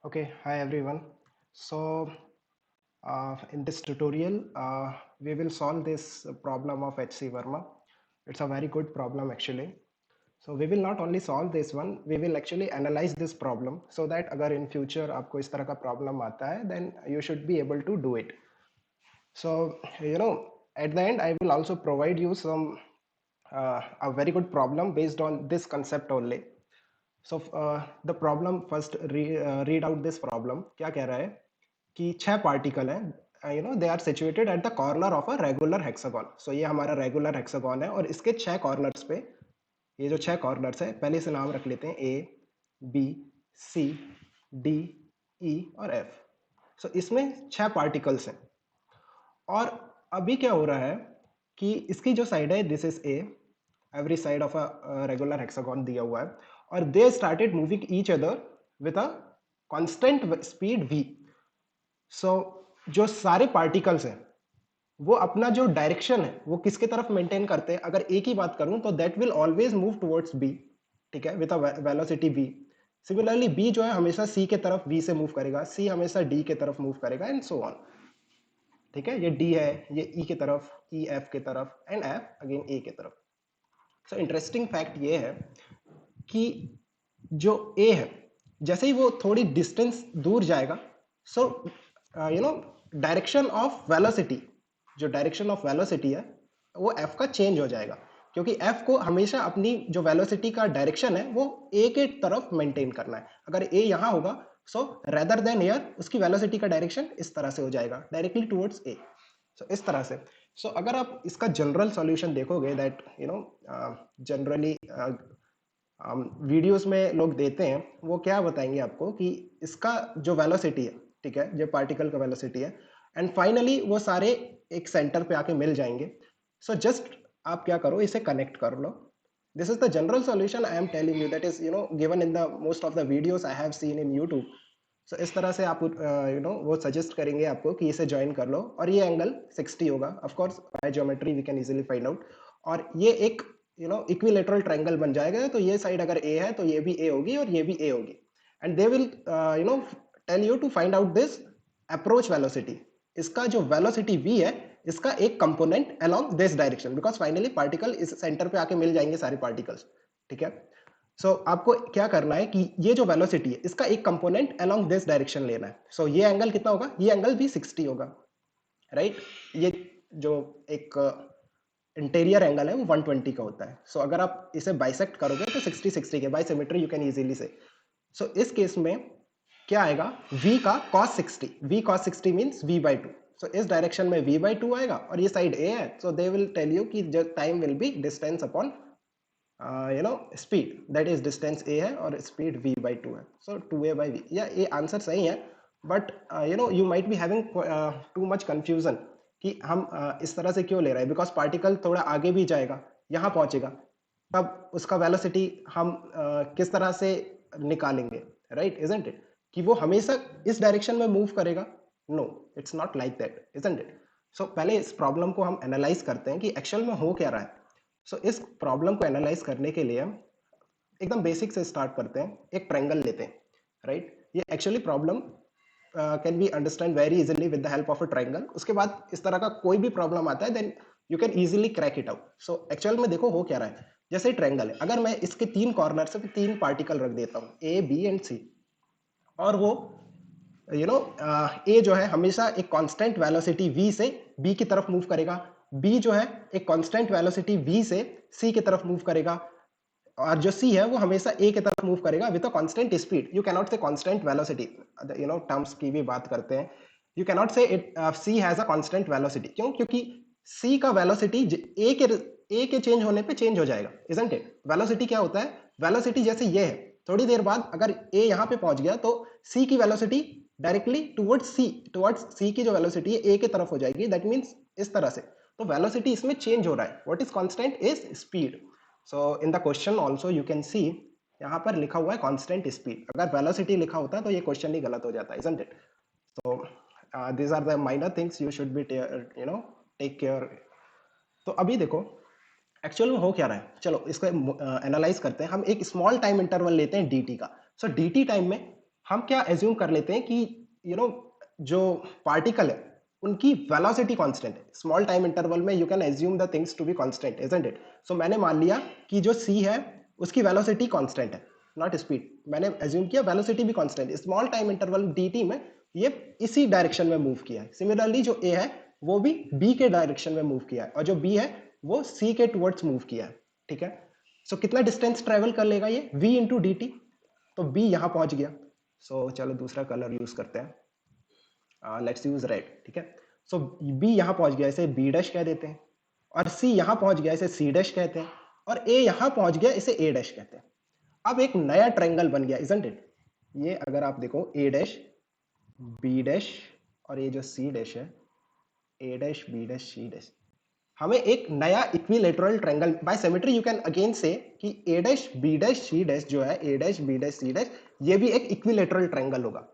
Okay, hi everyone. So, in this tutorial, we will solve this problem of HC Verma. It's a very good problem actually. So, we will not only solve this one, we will actually analyze this problem so that अगर in future आपको इस तरह का problem आता है, then you should be able to do it. So, at the end, I will also provide you some a very good problem based on this concept only. So the problem first read out this problem. क्या कह रहा है कि 6 particle हैं, they are situated at the corner of a regular hexagon. So ये हमारा regular hexagon है और इसके 6 कॉर्नर्स पे, ये जो 6 कॉर्नर्स है, पहले से नाम रख लेते हैं ए, बी, सी, डी, ई और एफ. सो इसमें 6 पार्टिकल्स हैं और अभी क्या हो रहा है कि इसकी जो साइड है, this is a, every side of a regular hexagon दिया हुआ है और they started moving each other with a constant speed v. सो जो सारे पार्टिकल्स हैं वो अपना जो डायरेक्शन है वो किसके तरफ मेंटेन करते हैं. अगर ए की बात करूं तो that will always move towards B, ठीक है, with a velocity v. Similarly B जो है हमेशा सी के तरफ v से मूव करेगा, सी हमेशा डी के तरफ मूव करेगा एंड सो ऑन. ठीक है, ये डी है, ये ई की तरफ, ई एफ के तरफ एंड एफ अगेन ए के तरफ. सो इंटरेस्टिंग फैक्ट ये है कि जो ए है, जैसे ही वो थोड़ी डिस्टेंस दूर जाएगा, सो डायरेक्शन ऑफ वेलोसिटी, जो डायरेक्शन ऑफ वेलोसिटी है वो एफ का चेंज हो जाएगा, क्योंकि एफ को हमेशा अपनी जो वेलोसिटी का डायरेक्शन है वो ए के तरफ मेंटेन करना है. अगर ए यहाँ होगा, सो रेदर देन हियर उसकी वेलोसिटी का डायरेक्शन इस तरह से हो जाएगा, डायरेक्टली टुवर्ड्स ए. सो इस तरह से. सो अगर आप इसका जनरल सॉल्यूशन देखोगे, दैट जनरली वीडियोस में लोग देते हैं, वो क्या बताएंगे आपको कि इसका जो वेलोसिटी है, ठीक है, जो पार्टिकल का वेलोसिटी है, एंड फाइनली वो सारे एक सेंटर पे आके मिल जाएंगे. सो जस्ट आप क्या करो, इसे कनेक्ट कर लो. This is the general solution I am telling you, that is given in the most of the videos I have seen in YouTube. So इस तरह से आप वो सजेस्ट करेंगे आपको कि इसे ज्वाइन कर लो और ये एंगल 60 होगा. Of course by geometry we can easily find out. और ये एक इक्विलेटरल ट्रायंगल बन जाएगा. तो ये साइड अगर ए है तो ये भी ए होगी और ये भी ए होगी. And they will tell you to find out this approach velocity. इसका जो वेलोसिटी v है, इसका एक component along this direction, because finally particle इस सेंटर पे आके मिल जाएंगे सारे पार्टिकल्स. ठीक है. सो आपको क्या करना है कि ये जो वेलोसिटी है इसका एक कंपोनेंट अलोंग दिस डायरेक्शन लेना है. सो ये एंगल कितना होगा, ये एंगल भी 60 होगा, राइट. ये जो एक इंटीरियर एंगल है वो 120 का होता है. सो अगर आप इसे बाइसेक्ट करोगे तो 60 60 के by symmetry you can easily say. So इस केस में क्या आएगा, v का cos 60, v cos 60 means v by 2. सो इस डायरेक्शन में v by 2 आएगा और ये साइड a है. सो दे विल टेल यू कि time will be distance upon speed, that is distance a है और स्पीड v by 2 है. सो 2a by v, या ये आंसर सही है, but you might be having too much confusion कि हम इस तरह से क्यों ले रहे हैं, बिकॉज पार्टिकल थोड़ा आगे भी जाएगा, यहाँ पहुंचेगा, तब उसका वेलोसिटी हम किस तरह से निकालेंगे, राइट, इजंट इट, कि वो हमेशा इस डायरेक्शन में मूव करेगा. No, it's not like that, isn't it. So पहले इस प्रॉब्लम को हम एनालाइज करते हैं कि एक्चुअल में हो क्या रहा है. सो इस प्रॉब्लम को एनालाइज करने के लिए एकदम बेसिक से स्टार्ट करते हैं. एक ट्रायंगल लेते हैं, राइट. ये actually problem can be understand very easily with the help of a triangle. उसके बाद इस तरह का कोई भी प्रॉब्लम आता है then you can easily crack it out. So actual में देखो हो क्या रहा है. जैसे ट्रायंगल है, अगर मैं इसके 3 कॉर्नर से 3 पार्टिकल रख देता हूँ, ए, बी एंड सी, और वो ए जो है हमेशा एक कांस्टेंट वेलोसिटी v से b की तरफ मूव करेगा, b जो है एक कांस्टेंट वेलोसिटी v से c की तरफ मूव करेगा, और जो c है वो हमेशा a की तरफ मूव करेगा with a constant speed. You can not से कांस्टेंट वेलोसिटी, टर्म्स की भी बात करते हैं. यू कैन नॉट से it c has a constant velocity. क्यों? क्योंकि c का वेलोसिटी a के चेंज होने पे चेंज हो जाएगा, इजंट इट. वेलोसिटी क्या होता है, वेलोसिटी जैसे ये है, थोड़ी देर बाद अगर a यहाँ पे पहुंच गया तो c की वेलोसिटी डायरेक्टली टुवर्ड्स सी की जो वेलोसिटी है ए की तरफ हो जाएगी. दैट मींस इस तरह से. तो वेलोसिटी इसमें चेंज हो रहा है. What is constant is speed. So in the question also you can see यहाँ पर लिखा हुआ है कांस्टेंट स्पीड. अगर वेलोसिटी लिखा होता तो ये क्वेश्चन ही गलत हो जाता, isn't it. So these are the minor things you should be take care. तो अभी देखो एक्चुअल में हो क्या रहा है. चलो इसको एनालाइज करते हैं. हम एक स्मॉल टाइम इंटरवल लेते हैं dt का. सो dt टाइम में हम क्या एज्यूम कर लेते हैं कि जो पार्टिकल है उनकी वेलोसिटी कांस्टेंट है। स्मॉल टाइम इंटरवल में you can assume the things to be constant, isn't it? So मैंने मान लिया कि जो c है उसकी वेलोसिटी कांस्टेंट है, नॉट स्पीड। मैंने एज्यूम किया वेलोसिटी भी constant. Small time interval dt में ये इसी डायरेक्शन में मूव किया है। सिमिलरली जो a है वो भी b के डायरेक्शन में मूव किया है, और जो b है वो c के टुवर्ड्स मूव किया है, ठीक है? सो कितना डिस्टेंस ट्रेवल कर लेगा ये? v into D T. तो b यहां पहुंच गया। सो चलो दूसरा कलर यूज करते हैं, लेट्स यूज रेड, ठीक है? सो b यहां पहुंच गया, इसे b डैश कह देते हैं, और c यहां पहुंच गया, इसे c डैश कहते हैं, और a यहां पहुंच गया, इसे a डैश कहते हैं। अब एक नया ट्रायंगल बन गया, इजंट इट? ये अगर आप देखो a डैश b डैश और ये जो c डैश है, a dash b dash c dash, हमें एक नया equilateral triangle by symmetry you can again say कि a dash b dash c dash जो है, a dash b dash c dash, ये भी एक इक्विलेटरल ट्रायंगल होगा,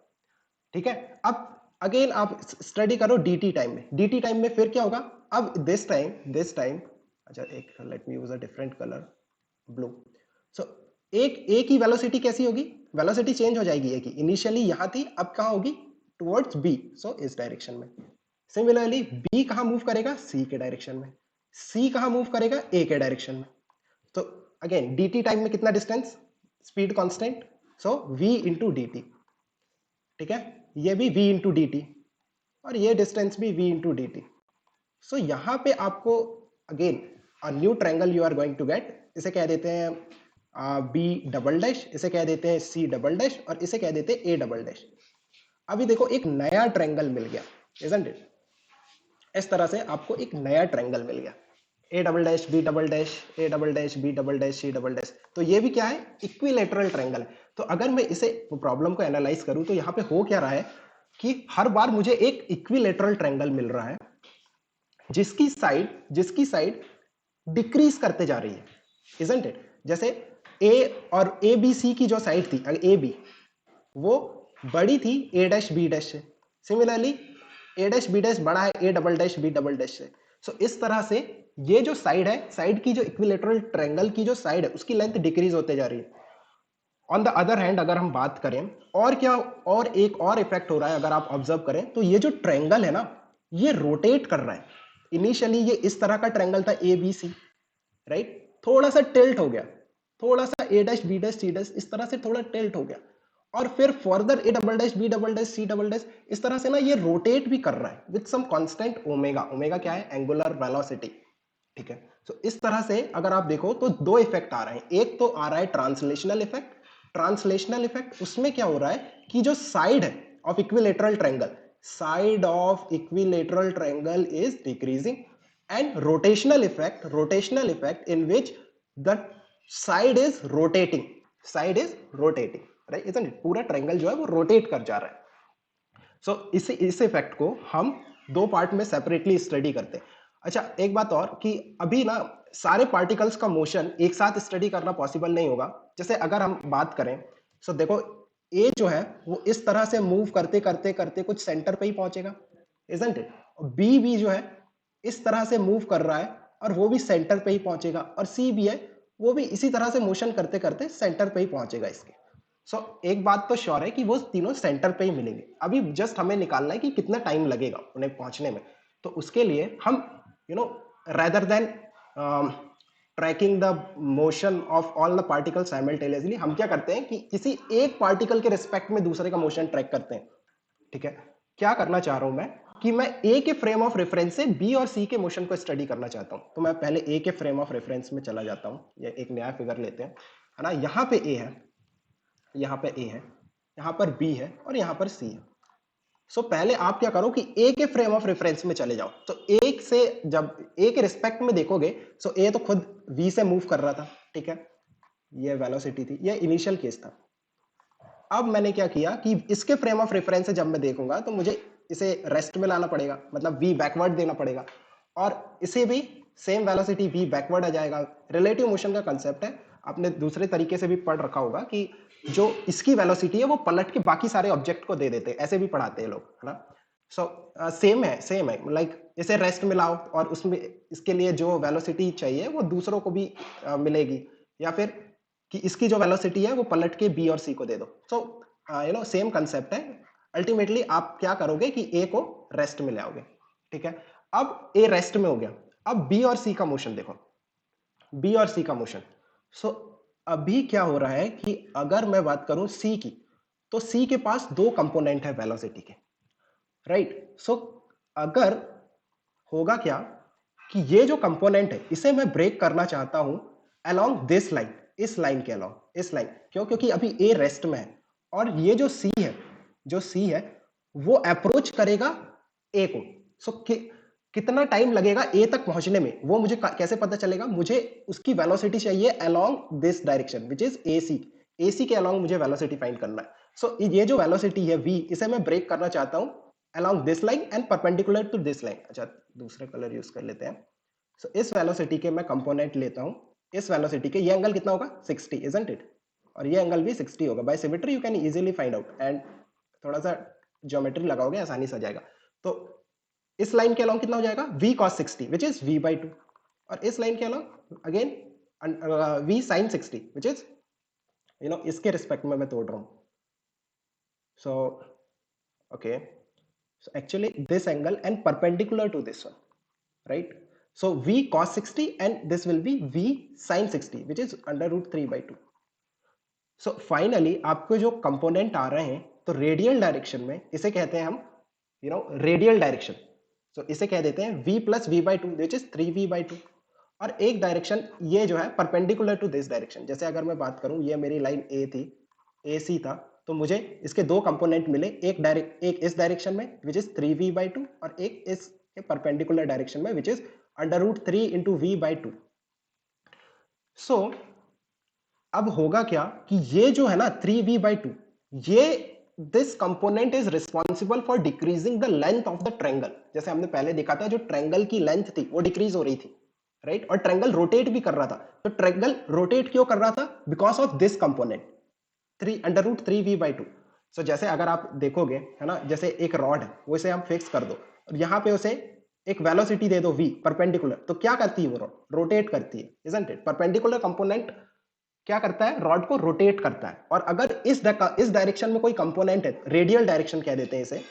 ठीक है? अब अगेन आप स्टडी करो dt टाइम में। dt टाइम में फिर क्या होगा? अब दिस टाइम, अच्छा एक let me use a different colour, blue. So एक a की वेलोसिटी कैसी होगी? वेलोसिटी चेंज हो जाएगी a की। इनिशियली यहां थी, अब कहां होगी? टुवर्ड्स b, सो इस डायरेक्शन में। सिमिलरली b कहां मूव करेगा? c के डायरेक्शन में। c कहां मूव करेगा? a के डायरेक्शन में। तो अगेन dt टाइम में कितना डिस्टेंस? स्पीड कांस्टेंट, सो v इंटू डी टी, ठीक है? ये भी v इंटू डी टी, और ये डिस्टेंस भी v into D T. So यहां पे आपको again a new triangle you are going to get. इसे कह देते हैं b डबल डैश, इसे कह देते हैं c डबल डैश, और इसे कह देते हैं a डबल डैश। अभी देखो एक नया ट्रायंगल मिल गया, इजंट इट? इस तरह से आपको एक नया ट्रायंगल मिल गया, a double dash b double dash, a double dash b double dash c double dash. तो ये भी क्या है? इक्विलेटरल ट्रायंगल है। तो अगर मैं इसे प्रॉब्लम को एनालाइज करूं तो यहाँ पे हो क्या रहा है कि हर बार मुझे एक इक्विलेटरल ट्रायंगल मिल रहा है जिसकी साइड डिक्रीज करते जा रही है, इजंट इट? जैसे a और ए बी सी की जो साइड थी ए बी, वो बड़ी थी a डैश b डैश से। Similarly a dash b dash बड़ा है a double dash b double dash से। सो इस तरह से ये जो साइड है, साइड की जो इक्विलेटरल ट्रायंगल की जो साइड है उसकी लेंथ डिक्रीज होते जा रही है। ऑन द अदर हैंड अगर हम बात करें, और क्या, और एक और इफेक्ट हो रहा है अगर आप ऑब्जर्व करें तो ये जो ट्रायंगल है ना, ये रोटेट कर रहा है। इनिशियली ये इस तरह का ट्रायंगल था ए बी सी, राइट? थोड़ा सा टिल्ट हो गया, थोड़ा सा A dash B dash C dash इस तरह से थोड़ा टिल्ट हो गया, और फिर further A double dash B double dash C double dash इस तरह से ना ये रोटेट भी कर रहा है with some constant omega. Omega क्या है? एंगुलर वेलोसिटी, ठीक है? तो इस तरह से अगर आप देखो तो दो इफेक्ट आ रहे हैं। एक तो आ रहा है ट्रांसलेशनल इफेक्ट। ट्रांसलेशनल इफेक्ट उसमें क्या हो रहा है कि जो साइड है of equilateral triangle, side of equilateral triangle is decreasing, and rotational effect in which the side is rotating, right? Isn't it? पूरा ट्रायंगल जो है वो रोटेट कर जा रहा है। सो इस इफेक्ट को हम दो पार्ट में सेपरेटली स्टडी करते हैं। अच्छा एक बात और कि अभी ना सारे पार्टिकल्स का मोशन एक साथ स्टडी करना पॉसिबल नहीं होगा। जैसे अगर हम बात करें, सो देखो ए जो है वो इस तरह से मूव करते करते करते कुछ सेंटर पे ही पहुंचेगा, इजंट इट? बी भी जो है इस तरह से मूव कर रहा है और वो भी सेंटर पे ही पहुंचेगा, और सी भी है वो भी इसी तरह से मोशन करते करते सेंटर पे ही पहुंचेगा इसके। एक बात तो श्योर है कि वो तीनों सेंटर पे ही मिलेंगे। अभी जस्ट हमें निकालना है कि कितना टाइम लगेगा उन्हें पहुंचने में। तो उसके लिए हम rather than tracking the motion of all the particle simultaneously, हम क्या करते हैं कि किसी एक पार्टिकल के रिस्पेक्ट में दूसरे का मोशन ट्रैक करते हैं, ठीक है? क्या करना चाह रहा हूं मैं कि मैं ए के फ्रेम ऑफ रेफरेंस से बी और सी के मोशन को स्टडी करना चाहता हूं। तो मैं पहले ए के फ्रेम ऑफ रेफरेंस में चला जाता हूं। ये एक नया फिगर लेते हैं, है ना? यहाँ पे ए है, यहाँ पे ए है, यहाँ पर बी है, और यहाँ पर सी है। पहले आप क्या करो कि ए के फ्रेम ऑफ रेफरेंस में चले जाओ। तो एक से जब ए के रिस्पेक्ट में देखोगे, ए तो खुद वी से मूव कर रहा था, ठीक है? ये वेलोसिटी थी, ये इनिशियल केस था। अब मैंने क्या किया कि इसके फ्रेम ऑफ रेफरेंस से जब मैं देखूंगा तो मुझे इसे रेस्ट में लाना पड़ेगा, मतलब वी बैकवर्ड देना पड़ेगा, और इसे भी सेम वेलोसिटी वी बैकवर्ड आ जाएगा। रिलेटिव मोशन का कंसेप्ट है, आपने दूसरे तरीके से भी पढ़ रखा होगा कि जो इसकी वेलोसिटी है वो पलट के बाकी सारे ऑब्जेक्ट को दे देते हैं, ऐसे भी पढ़ाते हैं लोग, है ना? सेम है लाइक इसे रेस्ट में लाओ और उसमें इसके लिए जो वेलोसिटी चाहिए वो दूसरों को भी मिलेगी, या फिर कि इसकी जो वेलोसिटी है वो पलट के बी और सी को दे दो। सेम कंसेप्ट है। अल्टीमेटली आप क्या करोगे कि ए को रेस्ट में ले आओगे, ठीक है। अब ए रेस्ट में हो गया, अब बी और सी का मोशन देखो, बी और सी का मोशन। सो अभी क्या हो रहा है कि अगर मैं बात करूं सी की, तो सी के पास दो कंपोनेंट है वेलोसिटी के, राइट। सो अगर होगा क्या कि ये जो कंपोनेंट है इसे मैं ब्रेक करना चाहता हूं अलोंग दिस लाइन, इस लाइन के अलोंग, इस लाइन, क्यों? क्योंकि अभी ए रेस्ट में है और ये जो सी है, जो सी है वो अप्रोच करेगा ए को। सो कितना टाइम लगेगा ए तक पहुंचने में, वो मुझे कैसे पता चलेगा? मुझे उसकी वेलोसिटी चाहिए along this direction which is A C, A C के अलोंग मुझे वेलोसिटी फाइंड करना है। सो ये जो वेलोसिटी है v, इसे मैं ब्रेक करना चाहता हूं along this line and perpendicular to this line। अच्छा, दूसरा कलर यूज कर लेते हैं। सो इस वेलोसिटी के मैं कंपोनेंट लेता हूं, इस वेलोसिटी के ये एंगल कितना होगा? 60, इजंट इट? और ये एंगल भी 60 होगा। By symmetry you can easily find out, and थोड़ा सा ज्योमेट्री लगाओगे आसानी से आ जाएगा। तो इस लाइन के अलोंग कितना हो जाएगा? v cos 60 which is v by 2, और इस लाइन के along again v sin 60 which is इसके रिस्पेक्ट में मैं तोड़ रहा हूं। So okay, so actually this angle and perpendicular to this one, right? So v cos 60 and this will be v sin 60 which is under root 3 by 2। so finally आपको जो component आ रहे हैं तो रेडियल डायरेक्शन में इसे कहते हैं हम रेडियल डायरेक्शन। so इसे कह देते हैं v plus v by 2 which is 3v by 2। और एक डायरेक्शन ये जो है परपेंडिकुलर टू दिस डायरेक्शन, जैसे अगर मैं बात करूं ये मेरी लाइन ए थी, ए सी था, तो मुझे इसके दो कंपोनेंट मिले, एक इस डायरेक्शन में विच इज 3v by 2 और एक इस परपेंडिकुलर डायरेक्शन में which is under root 3 into v by 2। So अब होगा क्या कि ये जो है ना 3v by 2, ये this component is responsible for decreasing the length of the triangle. जैसे हमने पहले देखा था जो ट्रायंगल की लेंथ थी वो डिक्रीज हो रही थी, राइट, और ट्रायंगल रोटेट भी कर रहा था। तो ट्रायंगल रोटेट क्यों कर रहा था? Because of this component 3 under root 3v by 2। So जैसे अगर आप देखोगे है ना, जैसे एक रॉड है वो इसे हम फिक्स कर दो और यहाँ पे उसे एक वेलोसिटी दे दो v परपेंडिकुलर, तो क्या करती है वो रॉड? रोटेट करती है, इजंट इट? परपेंडिकुलर कंपोनेंट क्या करता है? रॉड को रोटेट करता है। और अगर इस डायरेक्शन में कोई कंपोनेंट है, रेडियल डायरेक्शन कह देते हैं इसे,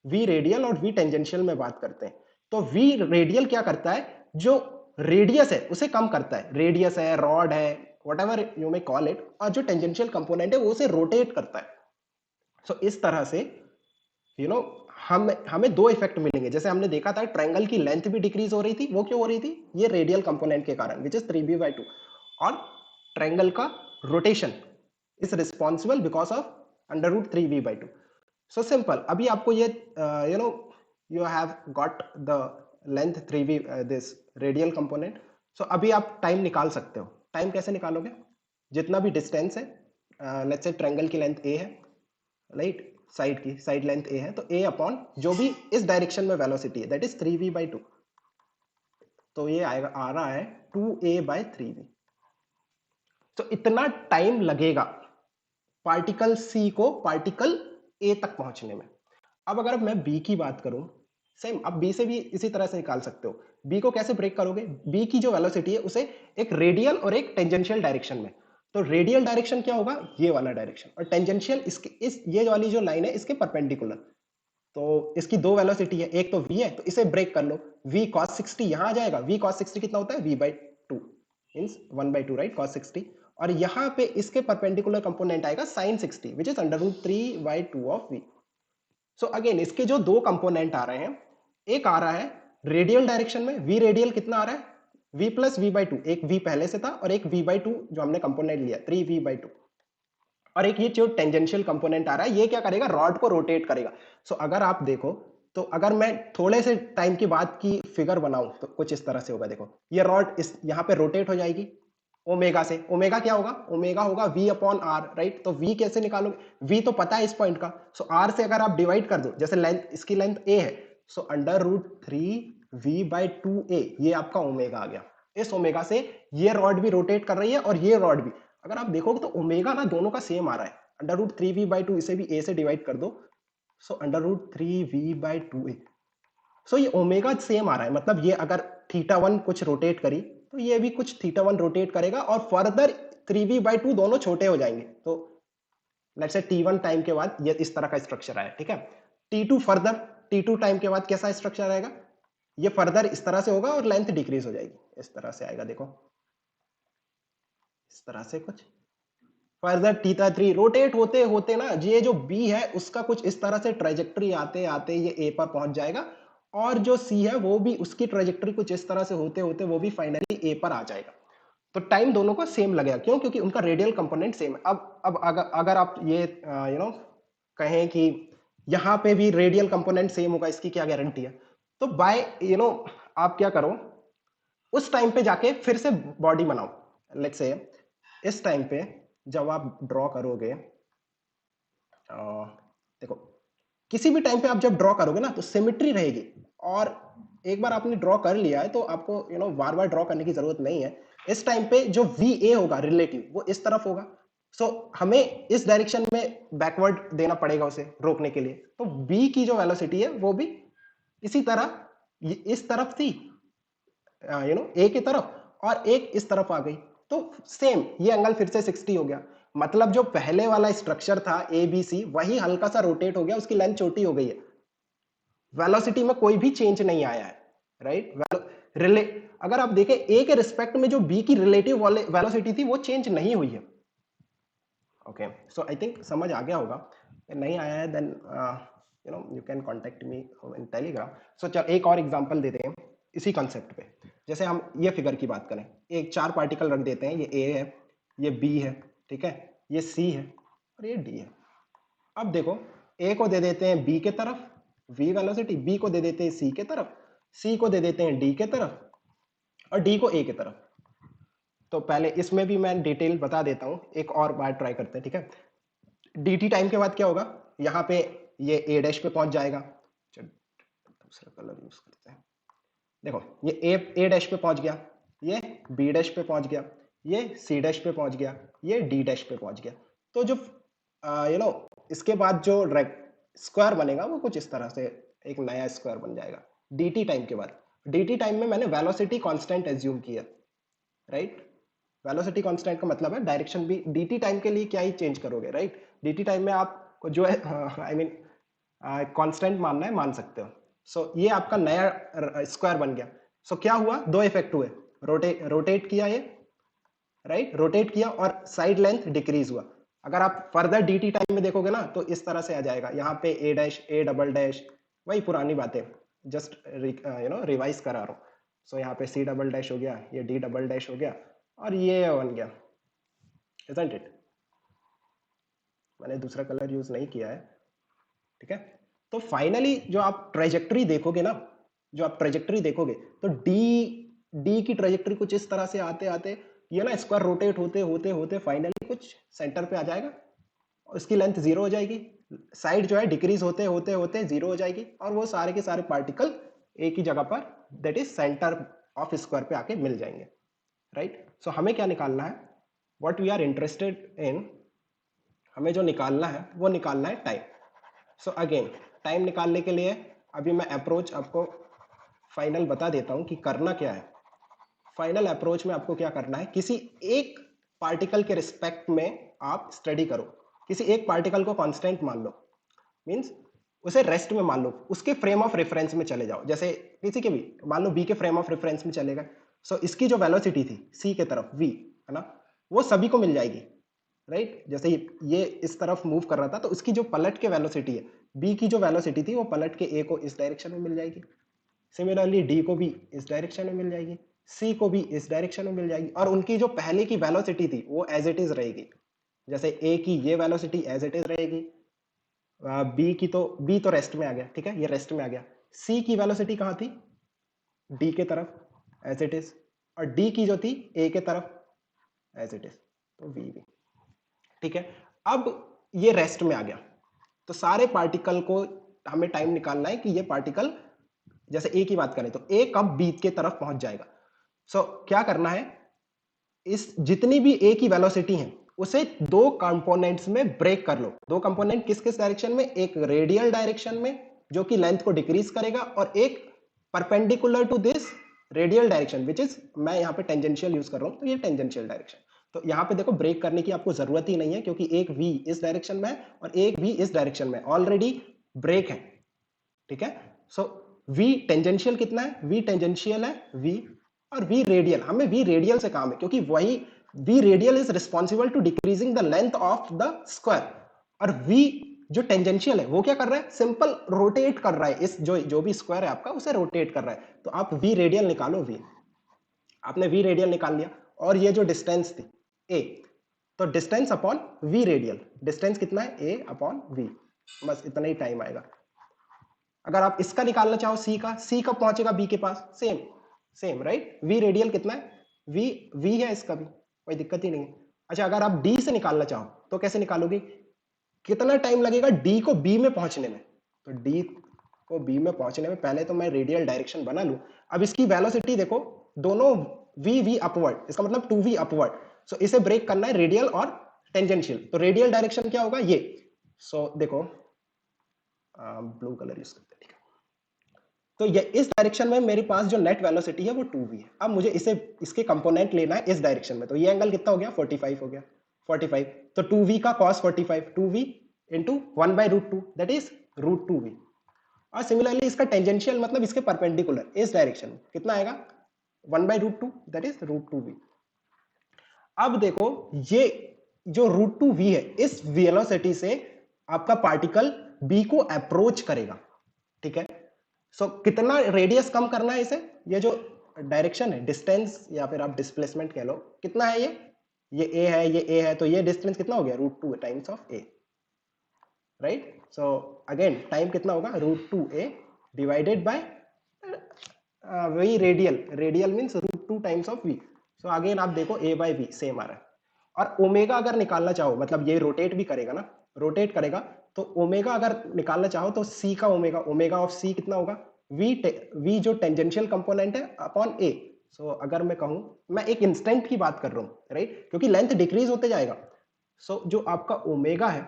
v रेडियल और v टेंजेंशियल में बात करते हैं, तो v रेडियल क्या करता है? जो रेडियस है उसे कम करता है, रेडियस है, रॉड है, whatever you may call it, और जो टेंजेंशियल कंपोनेंट है वो उसे रोटेट करता है। सो इस तरह से हमें दो इफेक्ट मिलेंगे। जैसे हमने देखा था ट्रायंगल की लेंथ भी डिक्रीज हो रही थी, वो क्यों हो रही थी? ये रेडियल कंपोनेंट के कारण विच इज 3b by 2। और ट्रायंगल का rotation is responsible because of under root 3v by 2। So simple, अभी आपको ये you have got the length 3v this radial component। so अभी आप टाइम निकाल सकते हो। टाइम कैसे निकालोगे? जितना भी डिस्टेंस है, लेट्स से ट्रायंगल की लेंथ a है, राइट, साइड की साइड लेंथ a है, तो a अपॉन जो भी इस डायरेक्शन में वेलोसिटी है दैट इज 3v by 2, तो ये आएगा, आ रहा है 2a by 3v। तो इतना टाइम लगेगा पार्टिकल c को पार्टिकल a तक पहुंचने में। अब अगर मैं b की बात करूं, सेम, अब b से भी इसी तरह से निकाल सकते हो। b को कैसे ब्रेक करोगे? b की जो वेलोसिटी है उसे एक रेडियल और एक टेंजेंशियल डायरेक्शन में, तो रेडियल डायरेक्शन क्या होगा? ये वाला डायरेक्शन, और टेंजेंशियल इसके ये वाली जो लाइन है इसके परपेंडिकुलर। तो इसकी दो वेलोसिटी है, एक तो v है, तो इसे ब्रेक कर लो, v cos 60 यहां आ जाएगा। v cos 60 कितना होता है? v by 2 means 1 by 2, right, cos 60। और यहाँ पे इसके परपेंडिकुलर कंपोनेंट आएगा sin 60 which is under root 3 by 2 of v। So again इसके जो दो कंपोनेंट आ रहे हैं, एक आ रहा है रेडियल डायरेक्शन में, v रेडियल कितना आ रहा है? v प्लस v by 2, एक v पहले से था और एक v by 2 जो हमने कंपोनेंट लिया 3v by 2, और एक ये जो टेंजेंशियल कंपोनेंट आ रहा है ये क्या करेगा? रॉड को रोटेट करेगा। सो अगर आप देखो तो अगर मैं थोड़े से टाइम के बाद की फिगर बनाऊं तो कुछ इस तरह से होगा। देखो ये रॉड इस यहाँ पे रोटेट हो जाएगी ओमेगा से। ओमेगा क्या होगा? ओमेगा होगा v अपॉन आर, राइट। तो v कैसे निकालोगे? v तो पता है इस पॉइंट का, सो r से अगर आप डिवाइड कर दो, जैसे लेंथ, इसकी लेंथ a है, सो under root 3v by 2a, ये आपका ओमेगा आ गया। इस ओमेगा से ये रॉड भी रोटेट कर रही है और ये रॉड भी। अगर आप देखोगे तो ओमेगा ना दोनों का सेम आ रहा है, अंडर रूट 3v by 2, इसे भी a से डिवाइड कर दो, so under root 3v by 2a। So ये ओमेगा सेम आ रहा है, मतलब ये अगर θ1 कुछ रोटेट करी तो ये भी कुछ θ1 रोटेट करेगा, और फर्दर 3v by 2 दोनों छोटे हो जाएंगे। तो लेट्स से t1 टाइम के बाद ये इस तरह का स्ट्रक्चर आया, ठीक है। t2 फर्दर, t2 टाइम के बाद कैसा स्ट्रक्चर आएगा, ये फर्दर इस तरह से होगा और लेंथ डिक्रीज हो जाएगी, इस तरह से आएगा, देखो इस तरह से कुछ। फर्दर थीटा 3 रोटेट होते होते ना, ये जो बी है उसका कुछ इस तरह से ट्रेजेक्ट्री आते आते ये ए पर पहुंच जाएगा, और जो सी है वो भी उसकी ट्रेजेक्ट्री कुछ इस तरह से होते होते वो भी फाइनली ए पर आ जाएगा। तो टाइम दोनों को सेम लगेगा, क्यों, क्योंकि उनका रेडियल कंपोनेंट सेम है। अब अगर आप ये कहें कि यहाँ पे भी रेडियल कंपोनेंट सेम होगा, इसकी क्या गारंटी है, तो बाय आप क्या करो, उस टाइम पे जाके फिर से बॉडी बनाओ। लेट्स से इस टाइम पे जब आप ड्रॉ करोगे, देखो किसी भी टाइम पे आप जब ड्रॉ करोगे ना तो सिमेट्री रहेगी, और एक बार आपने ड्रॉ कर लिया है तो आपको बार बार ड्रॉ करने की जरूरत नहीं है। इस टाइम पे जो वी ए होगा रिलेटिव वो इस तरफ होगा, सो हमें इस डायरेक्शन में बैकवर्ड देना पड़ेगा उसे रोकने के लिए। तो बी की जो वेलोसिटी है वो भी इसी तरह इस तरफ थी, ए की तरफ, और एक इस तरफ आ गई, तो सेम ये एंगल फिर से 60 हो गया। मतलब जो पहले वाला स्ट्रक्चर था ए बी सी वही हल्का सा रोटेट हो गया, उसकी लेंथ छोटी हो गई है, वेलोसिटी में कोई भी चेंज नहीं आया है, राइट। अगर आप देखें ए के रिस्पेक्ट में जो बी की रिलेटिव वेलोसिटी थी वो चेंज नहीं हुई है। ओके, सो आई थिंक समझ आ गया होगा, नहीं आया है then you can contact me in Telegram. So चल एक और एग्जांपल देते हैं इसी कॉन्सेप्ट पे। जैसे हम ये फिगर की बात करें, एक 4 पार्टिकल रख देते हैं, ये ए है, ये बी है, ठीक है, ये सी है और ये डी है। अब देखो ए को दे देते हैं बी के तरफ v वेलोसिटी, बी को दे देते हैं सी के तरफ, सी को दे देते हैं डी के तरफ और डी को ए के तरफ। तो पहले इसमें भी मैं डिटेल बता देता हूं, एक और बार ट्राई करते हैं, ठीक है। dt टाइम के बाद क्या होगा, यहाँ पे ये a डैश पे पहुंच जाएगा, चल दूसरा कलर यूज करते हैं। देखो ये a डैश पे पहुंच गया, ये b डैश पे पहुंच गया, ये c डैश पे पहुंच गया, ये d डैश पे पहुंच गया। तो जो इसके बाद जो स्क्वायर बनेगा वो कुछ इस तरह से एक नया स्क्वायर बन जाएगा dt टाइम के बाद। dt टाइम में मैंने वेलोसिटी कांस्टेंट एज्यूम किया, राइट। वेलोसिटी कांस्टेंट का मतलब है डायरेक्शन भी dt टाइम के लिए क्या ही चेंज करोगे, राइट। dt टाइम में आपको जो है आई मीन कांस्टेंट मानना है मान सकते हो। सो ये आपका नया स्क्वायर बन गया। सो क्या हुआ, दो इफेक्ट हुए, रोटेट किया ये, राइट, रोटेट किया और साइड लेंथ डिक्रीज हुआ। अगर आप फर्दर dt टाइम में देखोगे ना तो इस तरह से आ जाएगा, यहाँ पे a dash a double dash, वही पुरानी बातें, जस्ट रिवाइज करा रहा हूँ। सो यहाँ पे c डबल डैश हो गया, ये d डबल डैश हो गया और ये बन गया, isn't it? मैंने दूसरा कलर यूज नहीं किया है, ठीक है। तो फाइनली जो आप ट्रेजेक्ट्री देखोगे ना, जो आप ट्रेजेक्ट्री देखोगे तो डी की ट्रेजेक्ट्री कुछ इस तरह से आते आते ये ना स्क्वायर रोटेट होते होते होते फाइनली कुछ सेंटर पे आ जाएगा और इसकी लेंथ 0 हो जाएगी, साइड जो है डिक्रीज होते होते होते 0 हो जाएगी और वो सारे के सारे पार्टिकल एक ही जगह पर, that is centre of square पे आके मिल जाएंगे, राइट। सो हमें क्या निकालना है, what we are interested in, हमें जो निकालना है वो निकालना है टाइम। सो अगेन टाइम निकालने के लिए अभी मैं अप्रोच आपको फाइनल बता देता हूं कि करना क्या है। फाइनल अप्रोच में आपको क्या करना है, किसी एक पार्टिकल के रिस्पेक्ट में आप स्टडी करो, किसी एक पार्टिकल को कांस्टेंट मान लो, मींस उसे रेस्ट में मान लो, उसके फ्रेम ऑफ रेफरेंस में चले जाओ। जैसे किसी के भी मान लो बी के फ्रेम ऑफ रेफरेंस में चलेगा, सो इसकी जो वेलोसिटी थी सी के तरफ वी, है ना, वो सभी को मिल जाएगी, राइट। जैसे ये इस तरफ मूव कर रहा था तो उसकी जो पलट के वेलोसिटी है, बी की जो वेलोसिटी थी वो पलट के ए को इस डायरेक्शन में मिल जाएगी, सिमिलरली डी को भी इस डायरेक्शन में मिल जाएगी, सी को भी इस डायरेक्शन में मिल जाएगी, और उनकी जो पहले की वेलोसिटी थी वो एज इट इज रहेगी। जैसे ए की ये वेलोसिटी एज इट इज रहेगी, बी तो रेस्ट में आ गया, ठीक है, ये रेस्ट में आ गया। सी की वेलोसिटी कहाँ थी, डी के तरफ एज इट इज, और डी की जो थी ए के तरफ एज इट इज, तो वी भी, ठीक है। अब ये रेस्ट में आ गया, तो सारे पार्टिकल को हमें टाइम निकालना है कि ये पार्टिकल, जैसे ए की बात करें तो ए कब बी के तरफ पहुंच जाएगा। सो क्या करना है, इस जितनी भी ए की वेलोसिटी है उसे दो कंपोनेंट्स में ब्रेक कर लो। दो कंपोनेंट किस किस डायरेक्शन में, एक रेडियल डायरेक्शन में जो कि लेंथ को डिक्रीज करेगा, और एक perpendicular to this radial direction which is, मैं यहाँ पे टेंजेंशियल यूज कर रहा हूं तो ये टेंजेंशियल डायरेक्शन। तो यहाँ पे देखो ब्रेक करने की आपको जरूरत ही नहीं है, क्योंकि एक v इस डायरेक्शन में है और एक v इस डायरेक्शन में, ऑलरेडी ब्रेक है, ठीक है। सो v टेंजेंशियल कितना है, v टेंजेंशियल है v, और v रेडियल, हमें v रेडियल से काम है, क्योंकि वही v radial is responsible to decreasing the length of the square, और v जो टेंजेंशियल है वो क्या कर रहा है, सिंपल रोटेट कर रहा है, इस जो भी स्क्वायर है आपका उसे रोटेट कर रहा है। तो आप v रेडियल निकालो, v आपने v रेडियल निकाल लिया, और ये जो डिस्टेंस थी a, तो distance upon v radial, distance कितना है a अपॉन v, बस इतना ही टाइम आएगा। अगर आप इसका निकालना चाहो c का, c कब पहुंचेगा b के पास, same same right, v radial कितना है, v है इसका भी, कोई दिक्कत ही नहीं है। अच्छा अगर आप d से निकालना चाहो तो कैसे निकालोगे, कितना टाइम लगेगा d को b में पहुंचने में, तो d को b में पहुंचने में पहले तो मैं रेडियल डायरेक्शन बना लूं। अब इसकी वेलोसिटी देखो, दोनों v अपवर्ड, इसका मतलब 2v अपवर्ड, सो इसे ब्रेक करना है रेडियल और टेंजेंशियल, तो रेडियल डायरेक्शन क्या होगा ये, सो देखो ब्लू कलर यूज करते हैं, ठीक है। तो ये इस डायरेक्शन में मेरे पास जो नेट वेलोसिटी है वो 2v है। अब मुझे इसे इसके कंपोनेंट लेना है इस डायरेक्शन में, तो ये एंगल कितना हो गया, 45 हो गया, 45, तो 2v का cos 45, 2v into 1/√2 that is √2v, और सिमिलरली इसका टेंजेंशियल मतलब इसके परपेंडिकुलर इस डायरेक्शन में कितना आएगा, 1/√2 दैट इज √2v। अब देखो ये जो √2v है, इस वेलोसिटी से आपका पार्टिकल b को अप्रोच करेगा, ठीक है। सो कितना रेडियस कम करना है इसे, ये जो डायरेक्शन है, डिस्टेंस या फिर आप डिस्प्लेसमेंट कह लो, कितना है ये a है, ये a है, तो ये डिस्टेंस कितना हो गया, √2 times of a, right. So again time कितना होगा, √2a डिवाइडेड बाय वही radial means √2 times of v। So again आप देखो a/v सेम आ रहा है, और ओमेगा अगर निकालना चाहो, मतलब ये रोटेट भी करेगा ना, रोटेट करेगा, तो ओमेगा अगर निकालना चाहो तो c का ओमेगा ऑफ c कितना होगा, v जो टेंजेंशियल कंपोनेंट है अपॉन a। सो अगर मैं कहूं, मैं एक इंस्टेंट की बात कर रहा हूं राइट, क्योंकि लेंथ डिक्रीज होते जाएगा, सो जो आपका ओमेगा है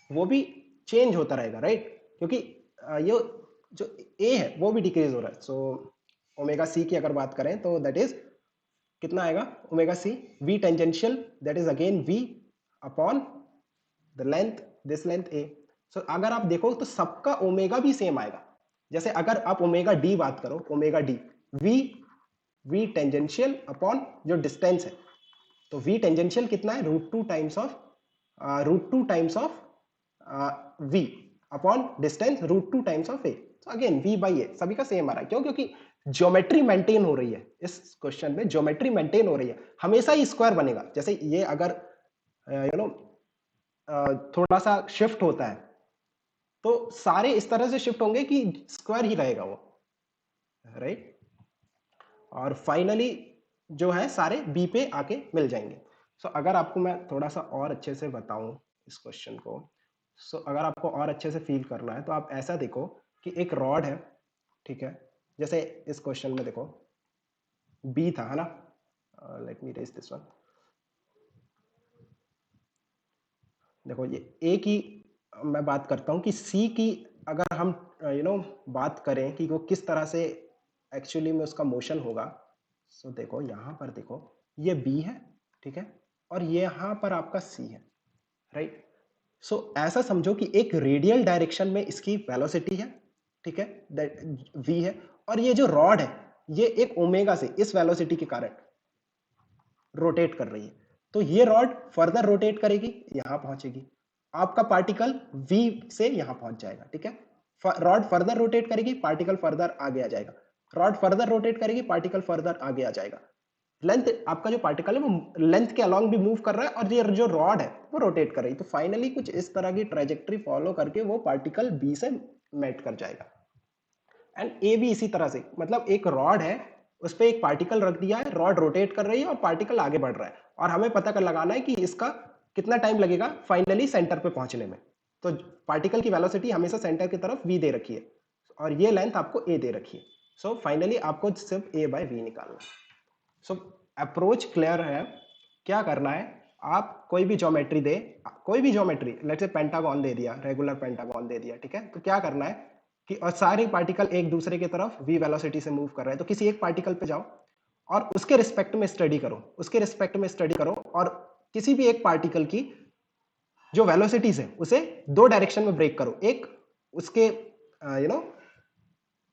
वो भी चेंज होता रहेगा राइट, क्योंकि ये जो a है वो भी डिक्रीज हो रहा है। सो ओमेगा c की अगर बात करें तो दैट इज कितना आएगा, omega c v tangential that is again v upon the length, this length a। सो अगर आप देखो तो सबका ओमेगा भी सेम आएगा, जैसे अगर आप ओमेगा d बात करो, omega d v tangential upon जो डिस्टेंस है, तो v टेंजेंशियल कितना है, √2 times of v upon distance √2 times of a। तो अगेन v/a सभी का सेम आ रहा है, क्यों, क्योंकि ज्योमेट्री मेंटेन हो रही है, इस क्वेश्चन में ज्योमेट्री मेंटेन हो रही है, हमेशा ही स्क्वायर बनेगा। जैसे ये अगर यू नो थोड़ा सा शिफ्ट होता है तो सारे इस तरह से शिफ्ट होंगे कि स्क्वायर ही रहेगा वो, राइट। और फाइनली जो है सारे बी पे आके मिल जाएंगे। सो अगर आपको मैं थोड़ा सा और अच्छे से बताऊं इस क्वेश्चन को, सो अगर आपको और अच्छे से फील करना है तो आप ऐसा देखो कि एक रॉड है, ठीक है, जैसे इस क्वेश्चन में देखो बी था, है ना, let me raise this one, देखो ये ए की मैं बात करता हूँ कि सी की अगर हम बात करें कि वो किस तरह से एक्चुअली में उसका मोशन होगा। सो देखो यहाँ पर देखो ये बी है, ठीक है, और ये यहाँ पर आपका सी है, राइट। सो ऐसा समझो कि एक रेडियल डायरेक्शन में इसकी वेलोसिटी है, ठीक है, दैट v है, और ये जो रॉड है ये एक ओमेगा से इस वेलोसिटी के कारण रोटेट कर रही है, तो ये रॉड फर्दर रोटेट करेगी, यहां पहुंचेगी, आपका पार्टिकल v से यहां पहुंच जाएगा, ठीक है। रॉड फर्दर रोटेट करेगी, पार्टिकल फर्दर आगे आ जाएगा, रॉड फर्दर रोटेट करेगी, पार्टिकल फर्दर आगे आ जाएगा। लेंथ आपका जो पार्टिकल है वो लेंथ के अलॉन्ग भी मूव कर रहा है, और ये जो रॉड है वो रोटेट कर रही है, तो फाइनली कुछ इस तरह की ट्रेजेक्टरी फॉलो करके वो पार्टिकल बी से मेट कर जाएगा। एंड ए भी इसी तरह से, मतलब एक रॉड है उस पर एक पार्टिकल रख दिया है, रॉड रोटेट कर रही है और पार्टिकल आगे बढ़ रहा है, और हमें पता कर लगाना है कि इसका कितना टाइम लगेगा फाइनली सेंटर पे पहुंचने में। तो पार्टिकल की वेलोसिटी हमेशा सेंटर की तरफ v दे रखी है, और ये लेंथ आपको a दे रखी है। सो फाइनली आपको सिर्फ a/v निकालना है। सो अप्रोच क्लियर है, क्या करना है, आप कोई भी ज्योमेट्री दे, कोई भी ज्योमेट्री, लेट्स से पेंटागन दे दिया, रेगुलर पेंटागन दे दिया, ठीक है, तो क्या करना है कि और सारे पार्टिकल एक दूसरे की तरफ v वेलोसिटी से मूव कर रहे हैं, तो किसी एक पार्टिकल पे जाओ और उसके रिस्पेक्ट में स्टडी करो, उसके रिस्पेक्ट में स्टडी करो, और किसी भी एक पार्टिकल की जो वेलोसिटीज है उसे दो डायरेक्शन में ब्रेक करो, एक उसके you know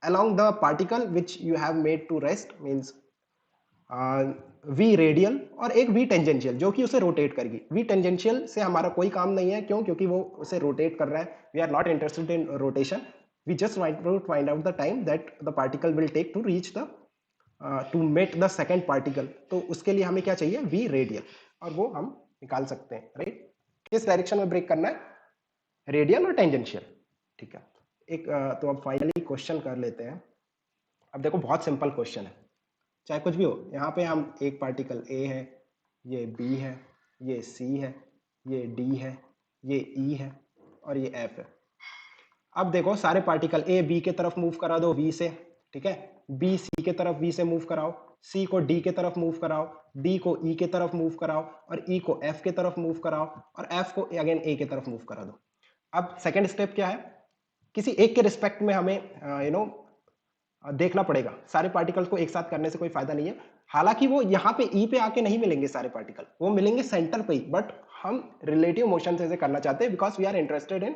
along the particle which you have made to rest means v radial, और एक वी टेंजेंशियल जो कि उसे रोटेट करेगी। वी टेंजेंशियल से हमारा कोई काम नहीं है, क्यों? क्योंकि वो उसे रोटेट कर रहा है। We are not interested in rotation, we just want to find out the time that the particle will take to reach the to meet the second particle. तो उसके लिए हमें क्या चाहिए? वी रेडियल, और वो हम निकाल सकते हैं, राइट? किस डायरेक्शन में ब्रेक करना है? रेडियल और टेंजेंशियल, ठीक है। एक तो अब फाइनली क्वेश्चन कर लेते हैं। अब देखो बहुत सिंपल क्वेश्चन है, चाहे कुछ भी हो। यहाँ पे हम एक पार्टिकल ए है, ये बी है, ये सी है, ये डी है, ये ई है, और ये एफ है। अब देखो सारे पार्टिकल ए बी के तरफ मूव करा दो वी से, ठीक है। बी सी के तरफ वी से मूव कराओ, सी को डी के तरफ मूव कराओ, डी को ई के तरफ मूव कराओ, और ई को एफ के तरफ मूव कराओ, और एफ को अगेन ए के तरफ मूव करा दो। अब सेकेंड स्टेप क्या है? किसी एक के रिस्पेक्ट में हमें देखना पड़ेगा। सारे पार्टिकल्स को एक साथ करने से कोई फायदा नहीं है। हालांकि वो यहाँ पे ई पे आके नहीं मिलेंगे सारे पार्टिकल, वो मिलेंगे सेंटर पे ही, बट हम रिलेटिव मोशन से करना चाहते हैं because we are interested in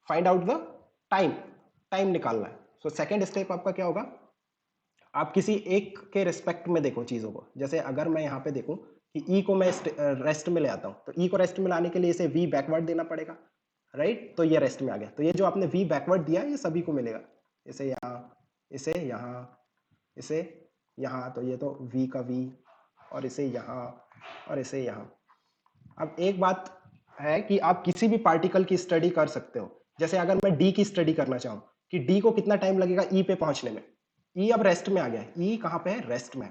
find out the time, time निकालना है। सो सेकेंड स्टेप आपका क्या होगा? आप किसी एक के रिस्पेक्ट में देखो चीजों को। जैसे अगर मैं यहाँ पे देखूं कि ई को मैं रेस्ट में ले आता हूँ, तो ई को रेस्ट में लाने के लिए इसे वी बैकवर्ड देना पड़ेगा, राइट? तो ये रेस्ट में आ गया। तो ये जो आपने वी बैकवर्ड दिया ये सभी को मिलेगा, इसे यहाँ, इसे यहाँ, इसे यहाँ, तो ये तो v का v, और इसे यहाँ, और इसे यहाँ। अब एक बात है कि आप किसी भी पार्टिकल की स्टडी कर सकते हो। जैसे अगर मैं d की स्टडी करना चाहूँ कि d को कितना टाइम लगेगा e पे पहुंचने में, e अब रेस्ट में आ गया है, e कहाँ पे है? रेस्ट में।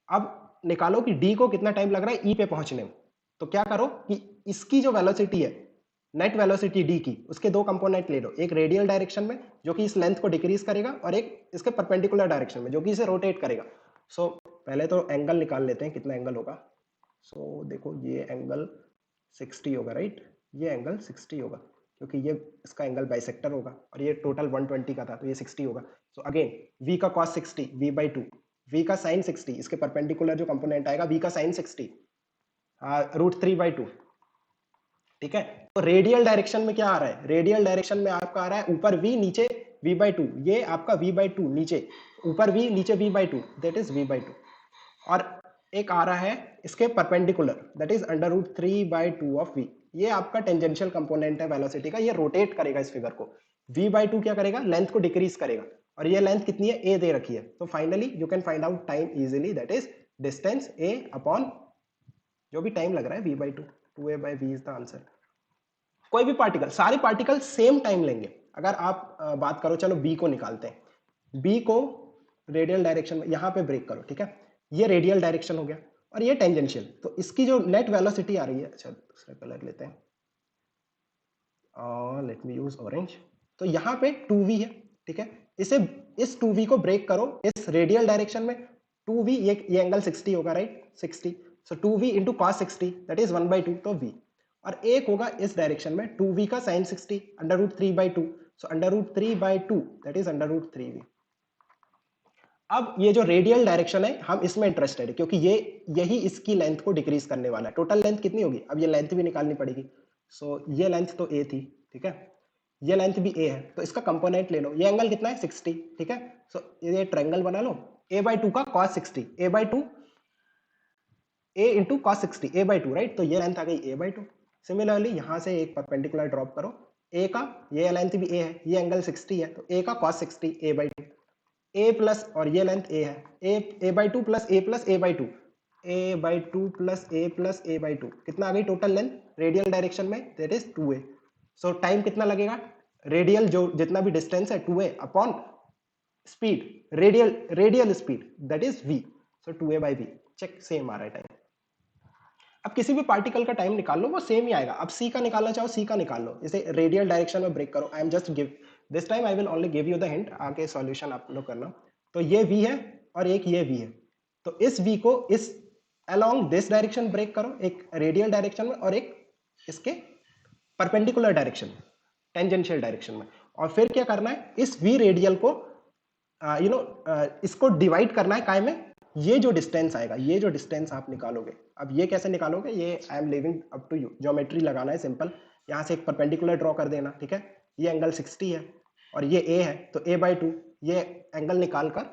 अब निकालो कि d को कितना टाइम लग रहा है e पे पहुंचने में। तो क्या करो कि इसकी जो वेलोसिटी है, नेट वेलोसिटी डी की, उसके दो कंपोनेंट ले लो, एक रेडियल डायरेक्शन में जो कि इस लेंथ को डिक्रीज करेगा, और एक इसके परपेंडिकुलर डायरेक्शन में जो कि इसे रोटेट करेगा। सो पहले तो एंगल निकाल लेते हैं, कितना एंगल होगा। सो देखो ये एंगल 60 होगा, राइट? ये एंगल 60 होगा क्योंकि ये इसका एंगल बाइसेक्टर होगा, और ये टोटल 120 का था तो ये 60 होगा। सो अगेन v का cos 60 v/2, v का sin 60, इसके परपेंडिकुलर जो कंपोनेंट आएगा v का sin 60 √3/2, ठीक है। तो रेडियल डायरेक्शन में क्या आ रहा है? रेडियल डायरेक्शन में आपका आ रहा है ऊपर v नीचे v/2, ये आपका v/2 नीचे, ऊपर v नीचे v/2, दैट इज v/2। और एक आ रहा है इसके perpendicular, that is √3/2 of v। ये आपका टेंजेंशियल कंपोनेंट है वेलोसिटी का, ये रोटेट करेगा इस फिगर को। v/2 क्या करेगा? लेंथ को डिक्रीज करेगा, और ये लेंथ कितनी है? a दे रखी है। तो finally you can find out time easily, that is distance a upon जो भी टाइम लग रहा है v/2, 2a/v is the answer. कोई भी पार्टिकल, सारे पार्टिकल सेम टाइम लेंगे। अगर आप बात करो, चलो बी को निकालते हैं। बी को रेडियल डायरेक्शन में यहाँ पे ब्रेक करो, ठीक है। ये रेडियल डायरेक्शन हो गया, और ये टेंजेंशियल। तो इसकी जो नेट वेलोसिटी आ रही है, अच्छा दूसरा कलर लेते हैं, लेट मी यूज ऑरेंज। तो यहाँ पे 2v है, ठीक है। इसे, इस 2v को ब्रेक करो इस रेडियल डायरेक्शन में। 2v, ये एंगल 60 होगा, right? 60। So 2v into cos 60, that is 1/2, तो v। और एक होगा इस डायरेक्शन में 2v का sin 60 √3/2, so √3/2 that is √3v। अब ये जो रेडियल डायरेक्शन है हम इसमें इंटरेस्टेड है, क्योंकि ये यही इसकी लेंथ को डिक्रीज करने वाला है। टोटल लेंथ कितनी होगी? अब ये लेंथ भी निकालनी पड़ेगी। सो ये लेंथ तो a थी, ठीक है, ये लेंथ भी a है, तो इसका कंपोनेंट ले लो। ये एंगल कितना है? 60, ठीक है। सो ये ट्रायंगल बना लो, a/2 का cos 60, a/2, a into cos 60, a/2, right? तो ये लेंथ आ गई a/2। सिमिलरली यहां से एक परपेंडिकुलर ड्रॉप करो, a का, ये लेंथ भी a है, ये एंगल 60 है, तो a का cos 60 a/2, a प्लस, और ये लेंथ a है, a/2 plus a/2, a/2 plus a/2, कितना आ गई टोटल लेंथ रेडियल डायरेक्शन में? That is 2a। So time कितना लगेगा? रेडियल जो जितना भी डिस्टेंस है 2a upon speed, radial speed, that is v। So 2a/v, check, same आ रहा है टाइम। अब किसी भी पार्टिकल का टाइम निकाल लो, वो सेम ही आएगा। अब सी का निकालना चाहो, सी का निकाल लो। इसे रेडियल डायरेक्शन में ब्रेक करो। I am just give this time, I will only give you the hint, आगे सॉल्यूशन आप लोग करना। तो ये v है और एक ये v है, तो इस v को इस अलोंग दिस डायरेक्शन ब्रेक करो, एक रेडियल डायरेक्शन में और एक इसके परपेंडिकुलर डायरेक्शन में, टेंजेंशियल डायरेक्शन में। और फिर क्या करना है? इस v रेडियल को इसको डिवाइड करना है काय में? ये जो डिस्टेंस आएगा, ये जो डिस्टेंस आप निकालोगे, अब ये कैसे निकालोगे, ये I am living up to you, geometry लगाना है सिंपल, यहाँ से एक परपेंडिकुलर ड्रॉ कर देना, ठीक है। ये एंगल 60 है और ये ए है, तो a/2, ये एंगल निकाल कर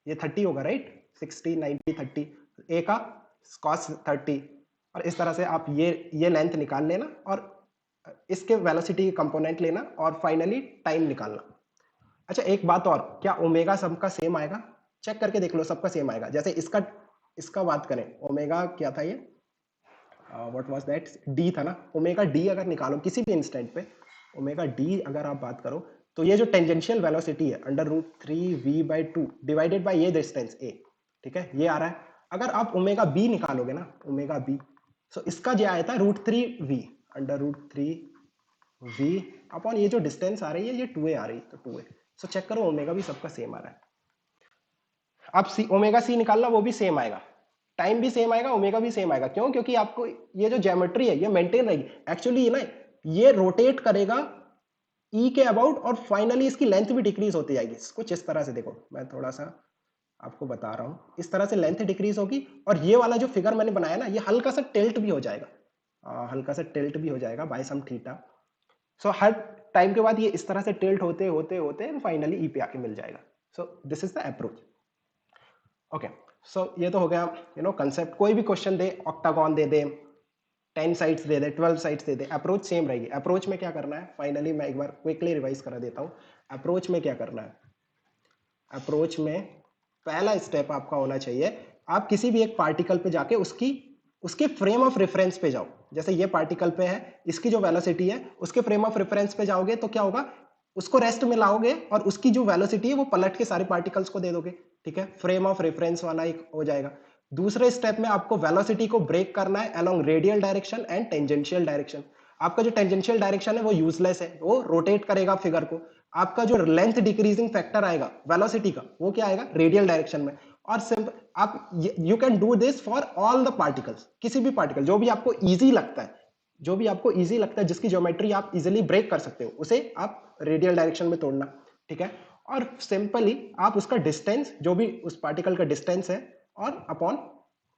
ये 30 होगा, राइट, 60 90 30, ए का cos 30, और इस तरह से आप ये लेंथ निकाल लेना और इसके वेलोसिटी कंपोनेंट लेना और फाइनली टाइम निकालना। अच्छा एक बात और, क्या ओमेगा सबका सेम आएगा, चेक करके देख लो, सबका सेम आएगा। जैसे इसका बात करें, ओमेगा क्या था ये, व्हाट वाज दैट, डी था ना, ओमेगा डी अगर निकालो किसी भी इंस्टेंट पे, ओमेगा डी अगर आप बात करो, तो ये जो टेंजेंशियल वेलोसिटी है √3v/2 डिवाइडेड बाय ये डिस्टेंस a, ठीक है, ये आ रहा है। अगर आप ओमेगा बी निकालोगे ना, ओमेगा बी, सो इसका जो आया था √3v, √3v अपॉन ये जो डिस्टेंस आ रही है ये 2a आ रही है, तो 2a, सो चेक करो ओमेगा भी सबका सेम आ रहा है। अब सी ओमेगा सी निकालना, वो भी सेम आएगा, टाइम भी सेम आएगा, ओमेगा भी सेम आएगा। क्यों? क्योंकि आपको ये जो ज्योमेट्री है ये मेंटेन रहेगी। एक्चुअली ना ये रोटेट करेगा ई के अबाउट और फाइनली इसकी लेंथ भी डिक्रीज होती जाएगी। कुछ इस तरह से देखो, मैं थोड़ा सा आपको बता रहा हूं, इस तरह से लेंथ डिक्रीज होगी और ये वाला जो फिगर मैंने बनाया ना, ये हल्का सा टिल्ट भी हो जाएगा, हल्का सा टिल्ट भी हो जाएगा बाय सम थीटा। सो हर टाइम के बाद ये इस तरह से टिल्ट होते होते होते फाइनली ई पे आके मिल जाएगा। So this is the approach. Okay, so ये तो हो गया कंसेप्ट। कोई भी क्वेश्चन दे, ऑक्टागॉन दे दे, 10 साइड्स दे दे, 12 साइड्स दे दे, अप्रोच सेम रहेगी। अप्रोच में क्या करना है, फाइनली मैं एक बार क्विकली रिवाइज करा देता हूँ। अप्रोच में क्या करना है, अप्रोच में पहला स्टेप आपका होना चाहिए, आप किसी भी एक पार्टिकल पे जाके उसके फ्रेम ऑफ रेफरेंस पे जाओ। जैसे ये पार्टिकल पे है, इसकी जो वेलोसिटी है उसके फ्रेम ऑफ रेफरेंस पे जाओगे तो क्या होगा, उसको रेस्ट में लाओगे और उसकी जो वेलोसिटी है वो पलट के सारे पार्टिकल्स को दे दोगे, ठीक है, फ्रेम ऑफ रेफरेंस वाला एक हो जाएगा। दूसरे स्टेप में आपको वेलोसिटी को ब्रेक करना है along radial direction and tangential direction. आपका जो टेंजेंशियल डायरेक्शन है वो यूजलेस है, वो रोटेट करेगा फिगर को। आपका जो लेंथ डिक्रीजिंग फैक्टर आएगा वेलोसिटी का, वो क्या आएगा, रेडियल डायरेक्शन में। और सिंपल आप you can do this for all the particles, किसी भी पार्टिकल जो भी आपको इजी लगता है, जो भी आपको इजी लगता है, जिसकी ज्योमेट्री आप इजीली ब्रेक कर सकते हो, उसे आप रेडियल डायरेक्शन में तोड़ना, ठीक है। और सिंपली आप उसका डिस्टेंस, जो भी उस पार्टिकल का डिस्टेंस है, और अपॉन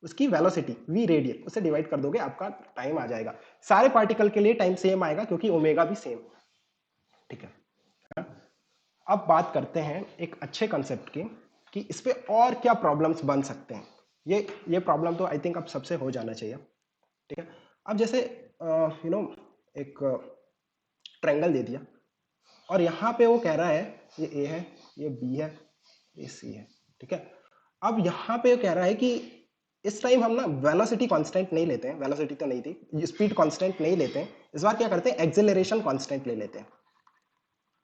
उसकी वेलोसिटी v रेडियल, उसे डिवाइड कर दोगे, आपका टाइम आ जाएगा। सारे पार्टिकल के लिए टाइम सेम आएगा क्योंकि ओमेगा भी सेम, ठीक है। अब बात करते हैं एक अच्छे कंसेप्ट की, कि इस पे और क्या प्रॉब्लम्स बन सकते हैं। ये प्रॉब्लम तो आई थिंक अब सबसे हो जाना चाहिए, ठीक है। अब जैसे एक ट्रायंगल दे दिया और यहाँ पे वो कह रहा है ये ए है, ये बी है, ये सी है, ठीक है। अब यहाँ पे कह रहा है कि इस टाइम हम ना वेलोसिटी कांस्टेंट नहीं लेते हैं, वेलोसिटी तो नहीं थी, स्पीड कांस्टेंट नहीं लेते हैं, इस बार क्या करते हैं, एक्सेलरेशन कांस्टेंट ले लेते हैं,